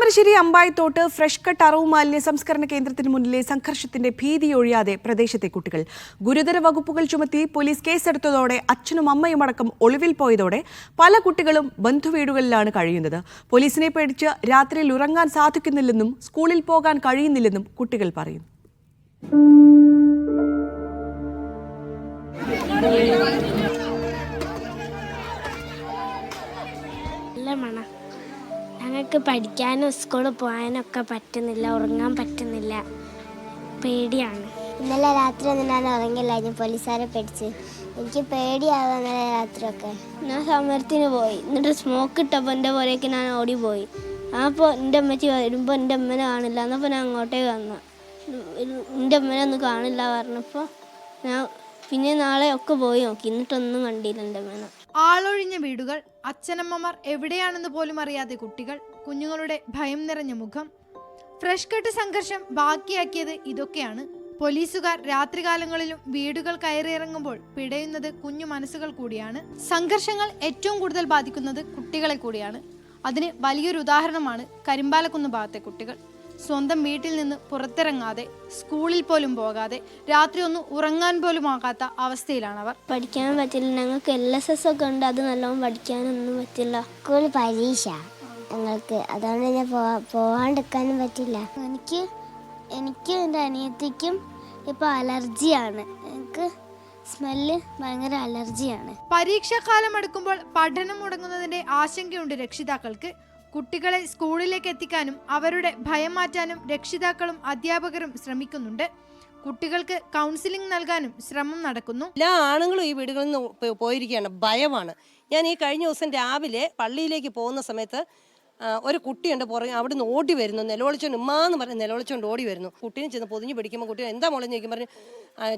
Thamarassery അമ്പായത്തോട്ട് fresh cut അറവ് മാലിന്യ സംസ്കരണ കേന്ദ്രത്തിന് മുന്നിലെ സംഘർഷത്തിന്റെ ഭീതിയൊഴിയാതെ പ്രദേശത്തെ കുട്ടികൾ. ഗുരുതര വകുപ്പുകൾ ചുമത്തി പോലീസ് കേസെടുത്തതോടെ അച്ഛനും അമ്മയും അടക്കം ഒളിവിൽ പോയതോടെ പല കുട്ടികളും ബന്ധുവീടുകളിലാണ് കഴിയുന്നത്. പോലീസിനെ പേടിച്ച് രാത്രിയിൽ ഉറങ്ങാൻ സാധിക്കുന്നില്ലെന്നും സ്കൂളിൽ പോകാൻ കഴിയുന്നില്ലെന്നും കുട്ടികൾ പറയുന്നു. ഞങ്ങൾക്ക് പഠിക്കാനും സ്കൂളിൽ പോകാനൊക്കെ പറ്റുന്നില്ല, ഉറങ്ങാൻ പറ്റുന്നില്ല, പേടിയാണ്. ഇന്നലെ രാത്രി ഒന്നും ഞാൻ ഉറങ്ങില്ല, ഞാൻ പോലീസുകാരെ പേടിച്ച്. എനിക്ക് പേടിയാവുക ഇന്നലെ രാത്രിയൊക്കെ. ഞാൻ സമരത്തിന് പോയി, എന്നിട്ട് സ്മോക്ക് ഇട്ടപ്പോൾ എൻ്റെ പോലെയൊക്കെ ഞാൻ ഓടിപ്പോയി. അപ്പോൾ എൻ്റെ അമ്മച്ചി വരുമ്പോൾ എൻ്റെ അമ്മനെ കാണില്ല, എന്നപ്പോൾ ഞാൻ അങ്ങോട്ടേക്ക് വന്നു. എൻ്റെ അമ്മനെ ഒന്നും കാണില്ല പറഞ്ഞപ്പോൾ ഞാൻ പിന്നെ നാളെ ഒക്കെ പോയി നോക്കി, എന്നിട്ടൊന്നും കണ്ടില്ല എൻ്റെ അമ്മനെ. ആളൊഴിഞ്ഞ വീടുകൾ, അച്ഛനമ്മമാർ എവിടെയാണെന്ന് പോലും അറിയാതെ കുട്ടികൾ, കുഞ്ഞുങ്ങളുടെ ഭയം നിറഞ്ഞ മുഖം. ഫ്രഷ് കട്ട് സംഘർഷം ബാക്കിയാക്കിയത് ഇതൊക്കെയാണ്. പോലീസുകാർ രാത്രികാലങ്ങളിലും വീടുകൾ കയറിയിറങ്ങുമ്പോൾ പിടയുന്നത് കുഞ്ഞു മനസ്സുകൾ കൂടിയാണ്. സംഘർഷങ്ങൾ ഏറ്റവും കൂടുതൽ ബാധിക്കുന്നത് കുട്ടികളെ കൂടിയാണ്. അതിന് വലിയൊരു ഉദാഹരണമാണ് കരിമ്പാലക്കുന്ന് ഭാഗത്തെ കുട്ടികൾ. സ്വന്തം വീട്ടിൽ നിന്ന് പുറത്തിറങ്ങാതെ, സ്കൂളിൽ പോലും പോകാതെ, രാത്രി ഒന്നും ഉറങ്ങാൻ പോലും ആകാത്ത അവസ്ഥയിലാണ് അവർ. പഠിക്കാൻ പറ്റില്ല, ഞങ്ങൾക്ക് LSS ഒക്കെ ഉണ്ട്, അത് നല്ലോണം പഠിക്കാനൊന്നും പറ്റില്ല. സ്കൂളിൽ പരീക്ഷ ഞങ്ങൾക്ക്, അതുകൊണ്ട് ഞാൻ പോവാണ്ടിരിക്കാനും പറ്റില്ല. എനിക്ക് എൻ്റെ അനിയത്തിക്കും ഇപ്പോൾ അലർജിയാണ്. എനിക്ക് സ്മെല്ല് ഭയങ്കര അലർജിയാണ്. പരീക്ഷാകാലം അടുക്കുമ്പോൾ പഠനം മുടങ്ങുന്നതിന്റെ ആശങ്കയുണ്ട് രക്ഷിതാക്കൾക്ക്. കുട്ടികളെ സ്കൂളിലേക്ക് എത്തിക്കാനും അവരുടെ ഭയം മാറ്റാനും രക്ഷിതാക്കളും അധ്യാപകരും ശ്രമിക്കുന്നുണ്ട്. കുട്ടികൾക്ക് കൗൺസിലിംഗ് നൽകാനും ശ്രമം നടക്കുന്നു. എല്ലാ ആണുങ്ങളും ഈ വീടുകളിൽ നിന്ന് പോയിരിക്കുകയാണ്, ഭയമാണ്. ഞാൻ ഈ കഴിഞ്ഞ ദിവസം രാവിലെ പള്ളിയിലേക്ക് പോകുന്ന സമയത്ത് ഒരു കുട്ടിയുണ്ട് പുറകെ, അവിടെ നിന്ന് ഓടി വരുന്നു, നിലവിളിച്ചോണ്ട് ഉമ്മാന്ന് പറഞ്ഞ് നിലവിളിച്ചോണ്ട് ഓടി വരുന്നു. കുട്ടീനെ ചെന്ന് പൊതിഞ്ഞ് പിടിക്കുമ്പോൾ കുട്ടി എന്താ മോളെ ചോദിക്കും, പറഞ്ഞു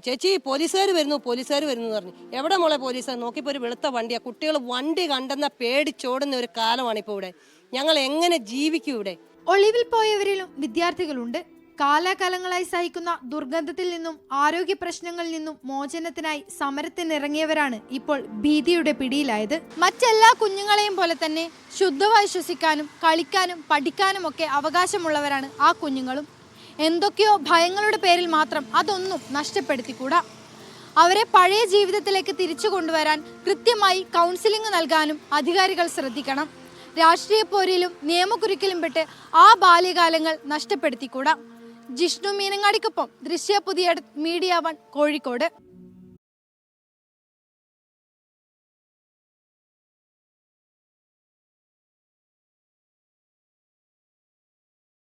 ചേച്ചി പോലീസുകാർ വരുന്നു എന്ന് പറഞ്ഞു. എവിടെ മോളെ പോലീസുകാർ? നോക്കിയപ്പോൾ ഒരു വെളുത്ത വണ്ടിയാണ്. കുട്ടികൾ വണ്ടി കണ്ടെന്ന പേടിച്ചോടുന്ന ഒരു കാലമാണ് ഇപ്പോൾ ഇവിടെ. ഞങ്ങൾ എങ്ങനെ ജീവിക്കും ഇവിടെ? ഒളിവിൽ പോയവരിലും വിദ്യാർത്ഥികളുണ്ട്. കാലാകാലങ്ങളായി സഹിക്കുന്ന ദുർഗന്ധത്തിൽ നിന്നും ആരോഗ്യ പ്രശ്നങ്ങളിൽ നിന്നും മോചനത്തിനായി സമരത്തിനിറങ്ങിയവരാണ് ഇപ്പോൾ ഭീതിയുടെ പിടിയിലായത്. മറ്റെല്ലാ കുഞ്ഞുങ്ങളെയും പോലെ തന്നെ ശുദ്ധമായി ശ്വസിക്കാനും കളിക്കാനും പഠിക്കാനും ഒക്കെ അവകാശമുള്ളവരാണ് ആ കുഞ്ഞുങ്ങളും. എന്തൊക്കെയോ ഭയങ്ങളുടെ പേരിൽ മാത്രം അതൊന്നും നഷ്ടപ്പെടുത്തിക്കൂടാ. അവരെ പഴയ ജീവിതത്തിലേക്ക് തിരിച്ചു കൊണ്ടുവരാൻ കൃത്യമായി കൗൺസിലിംഗ് നൽകാനും അധികാരികൾ ശ്രദ്ധിക്കണം. രാഷ്ട്രീയ പോരിലും നിയമക്കുരുക്കിലും പെട്ട് ആ ബാല്യകാലങ്ങൾ നഷ്ടപ്പെടുത്തിക്കൂടാ. ജിഷ്ണു മീനങ്ങാടിക്കൊപ്പം ദൃശ്യ പുതിയ മീഡിയ 1 കോഴിക്കോട്.